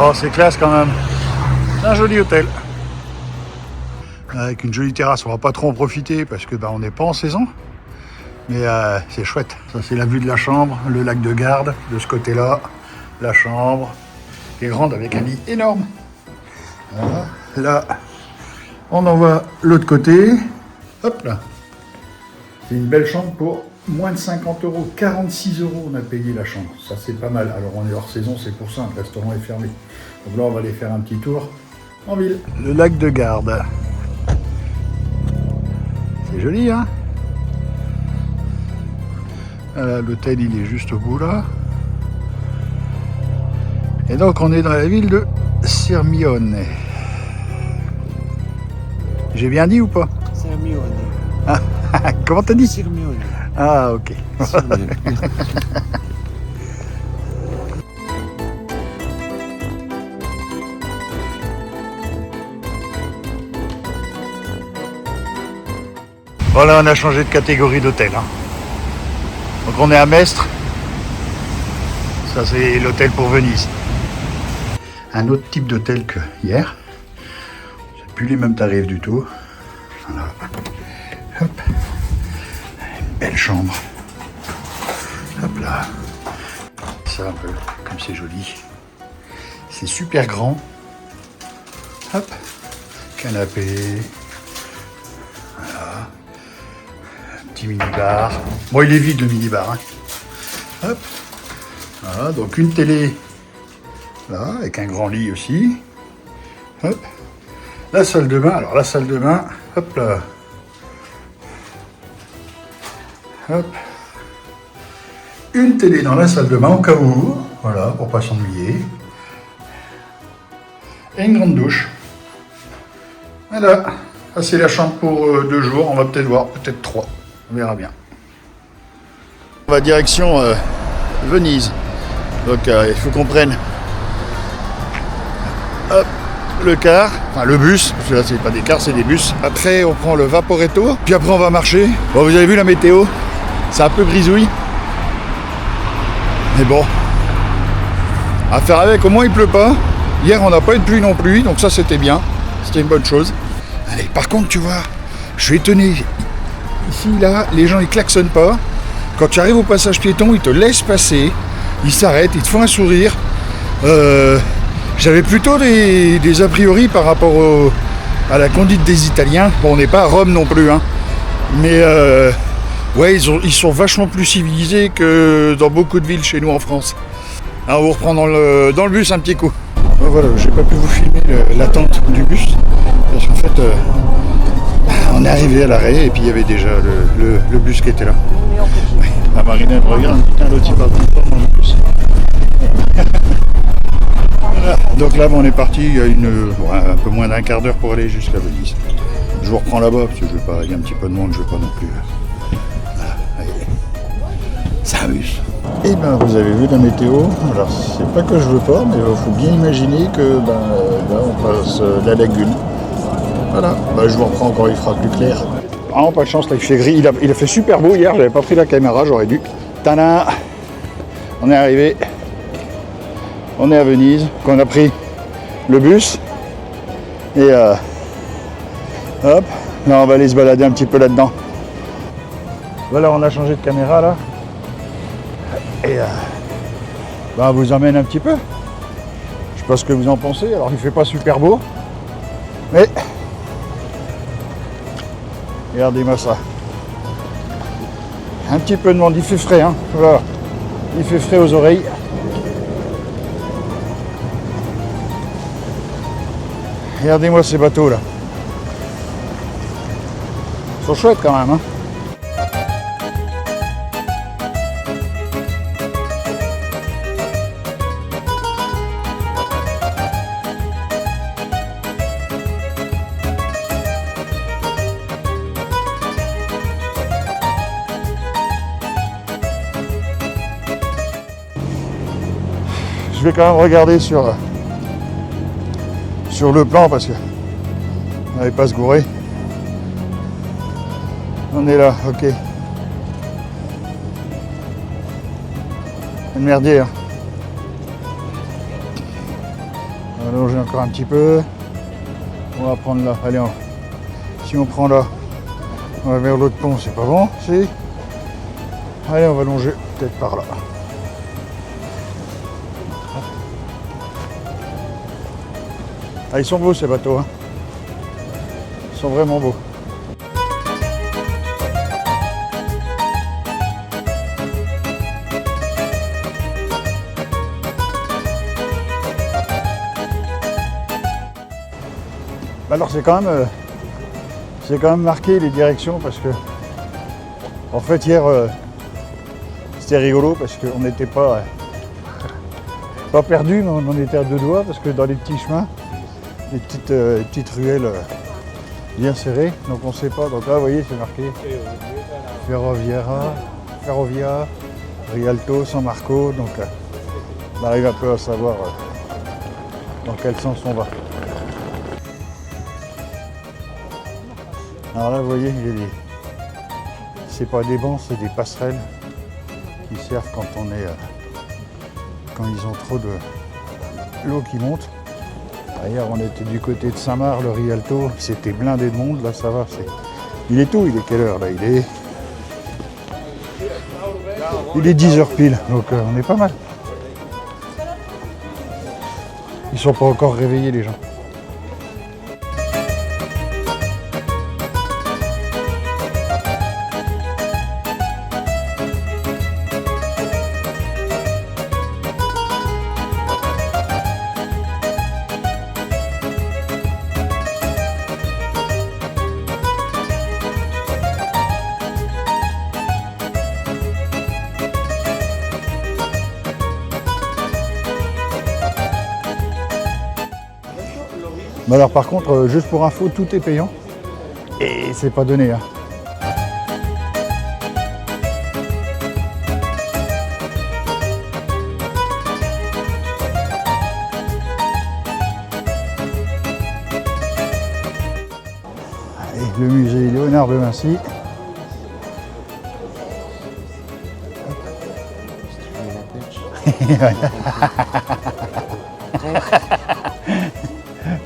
Oh, c'est classe quand même. C'est un joli hôtel. Avec une jolie terrasse, on va pas trop en profiter parce que on n'est pas en saison. Mais c'est chouette. Ça, c'est la vue de la chambre, le lac de Garde de ce côté-là. La chambre qui est grande avec un lit énorme. Voilà. Là, on en va l'autre côté. Hop là. C'est une belle chambre pour moins de 50 €. 46 € on a payé la chambre. Ça, c'est pas mal. Alors, on est hors saison, c'est pour ça. Le restaurant est fermé. Donc là, on va aller faire un petit tour en ville. Le lac de Garde. C'est joli, hein? Voilà, l'hôtel, il est juste au bout, là. Et donc, on est dans la ville de Sirmione. J'ai bien dit ou pas? Sirmione. Ah, comment t'as dit? Sirmione. Ah, ok. Sirmione. Voilà, on a changé de catégorie d'hôtel. Hein. Donc on est à Mestre. Ça, c'est l'hôtel pour Venise. Un autre type d'hôtel que hier. C'est plus les mêmes tarifs du tout. Voilà. Hop. Une belle chambre. Hop là. Ça un peu, comme c'est joli. C'est super grand. Hop. Canapé. Voilà. Un petit mini-bar. Bon, il est vide le mini-bar. Hein. Hop. Voilà, donc une télé. Là, avec un grand lit aussi. Hop. La salle de bain. Alors la salle de bain, hop là. Hop. Une télé dans la salle de bain au cas où. Voilà, pour pas s'ennuyer. Et une grande douche. Voilà. Ça, c'est la chambre pour 2 jours. On va peut-être voir, peut-être 3. On verra bien. On va direction Venise. Donc il faut qu'on prenne hop, le car, enfin le bus, parce que là c'est pas des cars, c'est des bus. Après on prend le Vaporetto, puis après on va marcher. Bon, vous avez vu la météo, c'est un peu grisouille. Mais bon, à faire avec, au moins il pleut pas. Hier on n'a pas eu de pluie non plus, donc ça c'était bien, c'était une bonne chose. Allez, par contre tu vois, je suis étonné. Ici là, les gens ils klaxonnent pas. Quand tu arrives au passage piéton, ils te laissent passer, ils s'arrêtent, ils te font un sourire. J'avais plutôt des a priori par rapport à la conduite des Italiens. Bon, on n'est pas à Rome non plus, hein. Mais ouais, ils sont vachement plus civilisés que dans beaucoup de villes chez nous en France. Alors, on vous reprend dans le bus un petit coup. Voilà, j'ai pas pu vous filmer l'attente du bus. Parce qu'en fait, on est arrivé à l'arrêt et puis il y avait déjà le bus qui était là. La Marina me regarde, putain, l'autre il parle tout le temps dans le bus. Voilà. Donc là, on est parti il y a un peu moins d'un quart d'heure pour aller jusqu'à Venise. Je vous reprends là-bas parce que je veux pas, il y a un petit peu de monde, je veux pas non plus. Voilà, allez. Ça amuse. Et ben vous avez vu la météo. Alors c'est pas que je veux pas, mais il faut bien imaginer que là on passe la lagune. Voilà. Je vous reprends quand il fera plus clair. Ah, pas de chance, là il fait gris. Il a fait super beau hier, j'avais pas pris la caméra, j'aurais dû. Tada! On est arrivé. On est à Venise, qu'on a pris le bus. Et hop, là on va aller se balader un petit peu là-dedans. Voilà, on a changé de caméra là. Et on vous emmène un petit peu. Je sais pas ce que vous en pensez, alors il fait pas super beau. Mais regardez-moi ça. Un petit peu de monde, il fait frais, hein. Voilà. Il fait frais aux oreilles. Regardez-moi ces bateaux là. Ils sont chouettes quand même, hein. Je vais quand même regarder sur le plan parce que on n'allait pas se gourer. On est là, ok. Un merdier. Hein. va longer encore un petit peu. On va prendre là. Allez, si on prend là, on va vers l'autre pont, c'est pas bon, si. Allez, on va longer peut-être par là. Ah, ils sont beaux ces bateaux, hein. Ils sont vraiment beaux. Alors c'est quand même marqué les directions parce que en fait hier c'était rigolo parce qu'on n'était pas perdus, mais on en était à deux doigts parce que dans les petits chemins, les petites ruelles bien serrées, donc on ne sait pas. Donc là vous voyez c'est marqué Ferrovia, Rialto, San Marco, donc on arrive un peu à savoir dans quel sens on va. Alors là, vous voyez, c'est pas des bancs, c'est des passerelles qui servent quand ils ont trop de l'eau qui monte. D'ailleurs, on était du côté de Saint-Marc, le Rialto, c'était blindé de monde. Là, ça va. Il est quelle heure là? Il est 10h pile, donc on est pas mal. Ils sont pas encore réveillés les gens. Mais alors par contre, juste pour info, tout est payant et c'est pas donné. Hein. Allez, le musée Léonard de Vinci.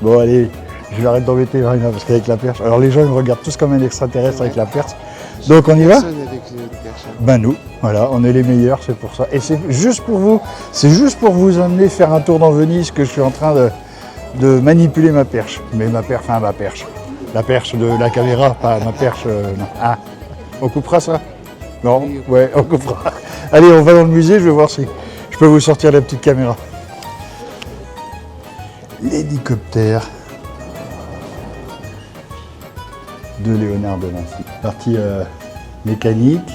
Bon allez, je vais arrêter d'embêter Marina parce qu'avec la perche, alors les gens ils me regardent tous comme un extraterrestre avec la perche. Donc on y va? Ben nous, voilà, on est les meilleurs, c'est pour ça. Et c'est juste pour vous, amener faire un tour dans Venise que je suis en train de manipuler ma perche. Mais ma perche. La perche de la caméra, pas ma perche, non. Ah, on coupera ça? Non? Ouais, on coupera. Allez, on va dans le musée, je vais voir si je peux vous sortir la petite caméra. L'hélicoptère de Léonard de Vinci. Partie mécanique.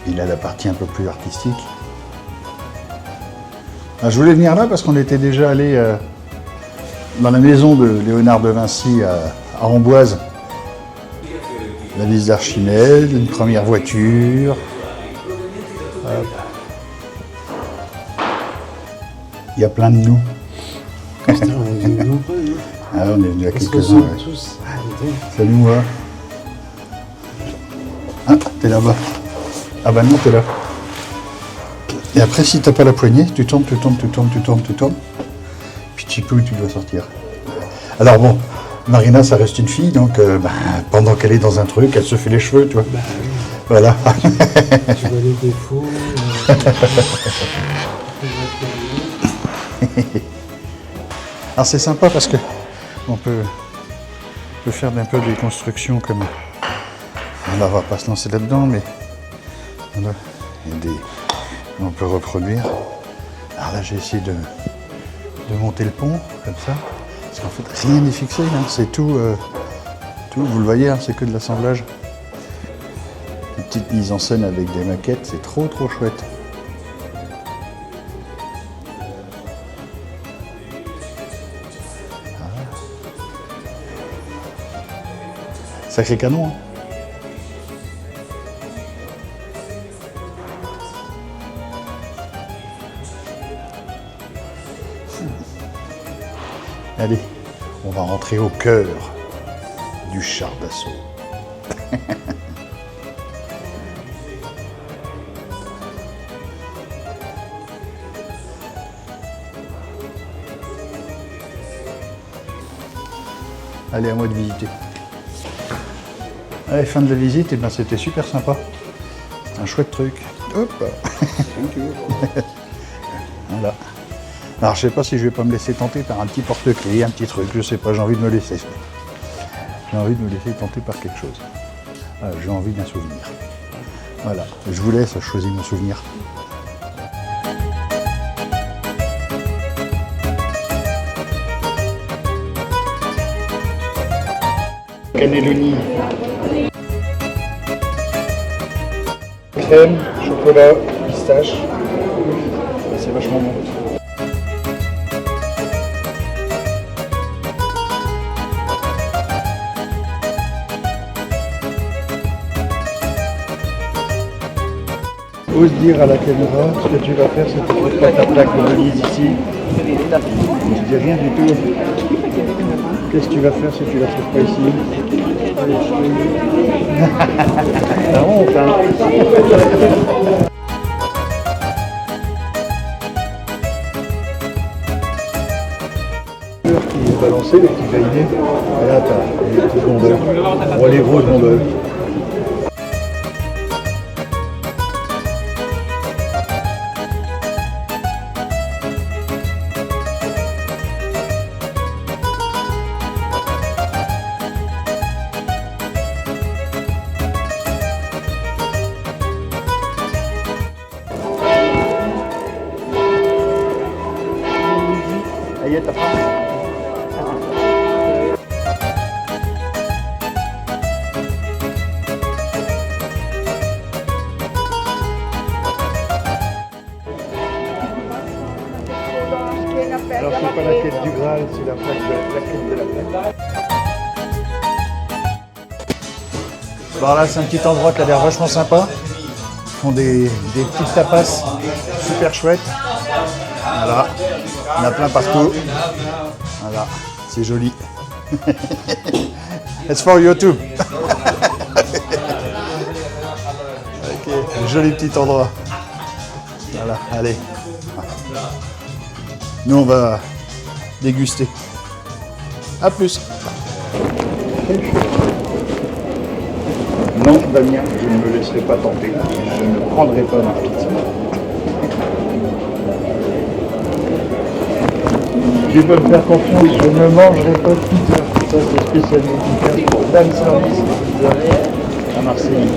Il a la partie un peu plus artistique. Ah, je voulais venir là parce qu'on était déjà allé dans la maison de Léonard de Vinci à Amboise. La vis d'Archimède, une première voiture. Hop. Il y a plein de nous. On est venus nombreux, hein. Ah, on est venus à quelques-uns. Ouais. Tous. Salut moi. Ah, t'es là-bas. Ah bah non, t'es là. Et après, si t'as pas la poignée, tu tournes. Puis tu dois sortir. Alors bon, Marina, ça reste une fille, donc pendant qu'elle est dans un truc, elle se fait les cheveux, tu vois. Bah oui. Voilà. Tu vois les défauts. Alors c'est sympa parce que on peut faire un peu des constructions comme. Là, on va pas se lancer là-dedans, mais voilà, on peut reproduire. Alors là, j'ai essayé de monter le pont comme ça, parce qu'en fait rien n'est fixé, hein. C'est tout, vous le voyez, hein, c'est que de l'assemblage. Une petite mise en scène avec des maquettes, c'est trop chouette. Sacré canon, hein. Allez, on va rentrer au cœur du char d'assaut. Allez, à moi de visiter. Allez, fin de la visite, et ben c'était super sympa. C'est un chouette truc. Hop. Voilà. Alors je sais pas si je vais pas me laisser tenter par un petit porte-clés, un petit truc, je sais pas, j'ai envie de me laisser. J'ai envie de me laisser tenter par quelque chose. J'ai envie d'un souvenir. Voilà, je vous laisse, je choisis mon souvenir. Cannelloni. Crème, chocolat, pistache. C'est vachement bon. Ose dire à la caméra ce que tu vas faire si tu ne fais pas ta plaque de valise ici. Je dis rien du tout. Qu'est-ce que tu vas faire si tu la trouves pas ici? La honte, hein. Qui est balancé, les petits gainés. Et là, t'as les petites gondoles. Bon, les grosses gondoles. Ahí está. Alors c'est pas la quête du Graal, c'est la quête de la plaque. Bon là c'est un petit endroit qui a l'air vachement sympa. Ils font des petites tapas super chouettes. Voilà, il y en a plein partout. Voilà, c'est joli. It's for YouTube. Ok, joli petit endroit. Voilà, allez. Nous on va déguster. A plus. Non, Damien, je ne me laisserai pas tenter. Je ne prendrai pas ma pizza. Tu peux me faire confiance, je ne mangerai pas de pizza. Ça c'est spécialement efficace pour Dan Service Pizza à Marseille.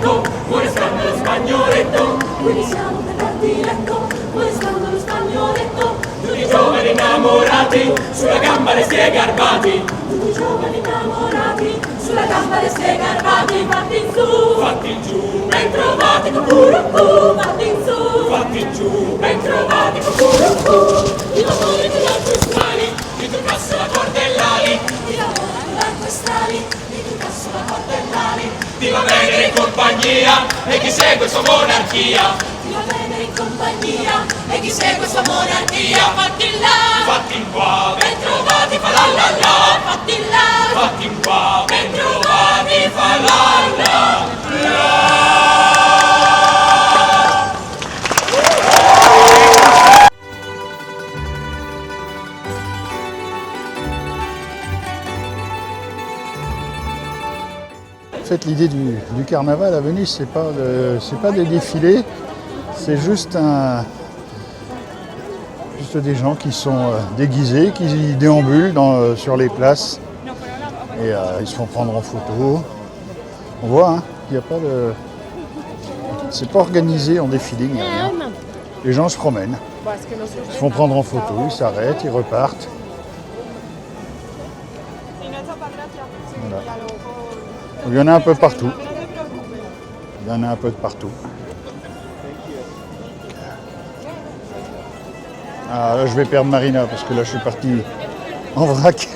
ecco, vuole scandalo spagnoletto. Quindi siamo per l'ardiletto, vuole scandalo spagnoletto. Tutti giovani innamorati, sulla gamba le stie garbati. Tutti giovani innamorati, sulla gamba le stie garbati. Fatti in su, fatti in giù, ben trovati con curucù. Fatti in su, fatti in giù, ben trovati con curucù. I lavori degli ancestrali, di truccasso la cordellali. I lavori degli ancestrali, di truccasso la cordellali. Ti va bene in compagnia e chi segue sua monarchia. Ti va bene in compagnia e chi segue sua monarchia. Fatti in là, fatti in qua, ben trovati fa la la la. Fatti in là, fatti in qua, ben trovati fa la la la. En fait, l'idée du carnaval à Venise, c'est pas des défilés, c'est juste des gens qui sont déguisés, qui déambulent sur les places et ils se font prendre en photo. On voit, hein, il n'y a pas de, c'est pas organisé en défilé, ni rien. Les gens se promènent, ils se font prendre en photo, ils s'arrêtent, ils repartent. Voilà. Il y en a un peu partout. Il y en a un peu de partout. Ah, là, je vais perdre Marina parce que là, je suis parti en vrac.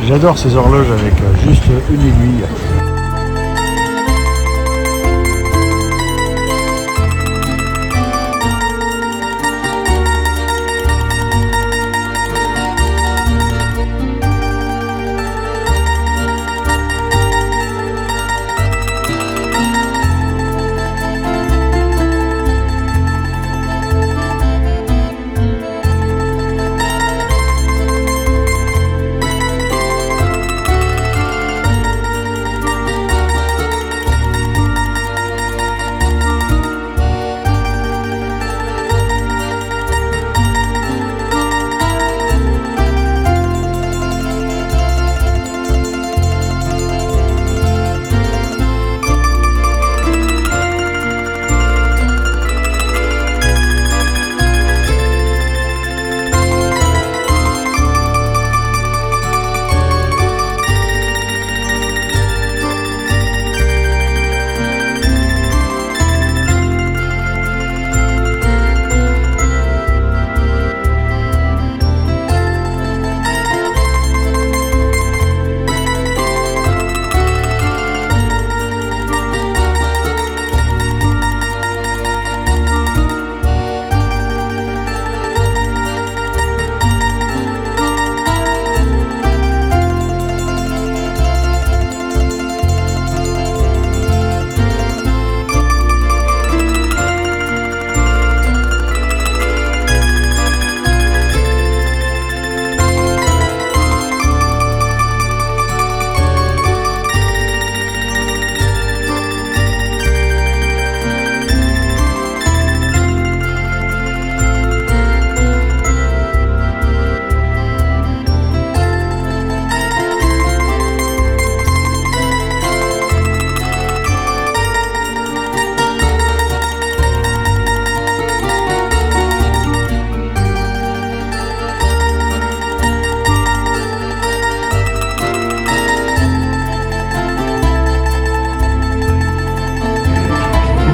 J'adore ces horloges avec juste une aiguille.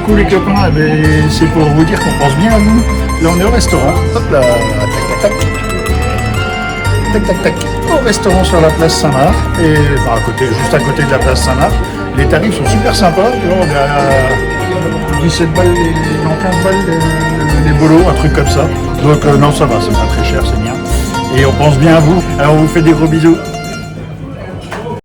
Coucou les copains, c'est pour vous dire qu'on pense bien à vous. Là on est au restaurant, hop là, tac tac tac, tac tac tac, au restaurant sur la place Saint-Marc, et enfin, juste à côté de la place Saint-Marc. Les tarifs sont super sympas, tu vois, on est à 17 balles, non 15 balles les bolos, un truc comme ça. Donc non ça va, c'est pas très cher, c'est bien. Et on pense bien à vous, alors on vous fait des gros bisous.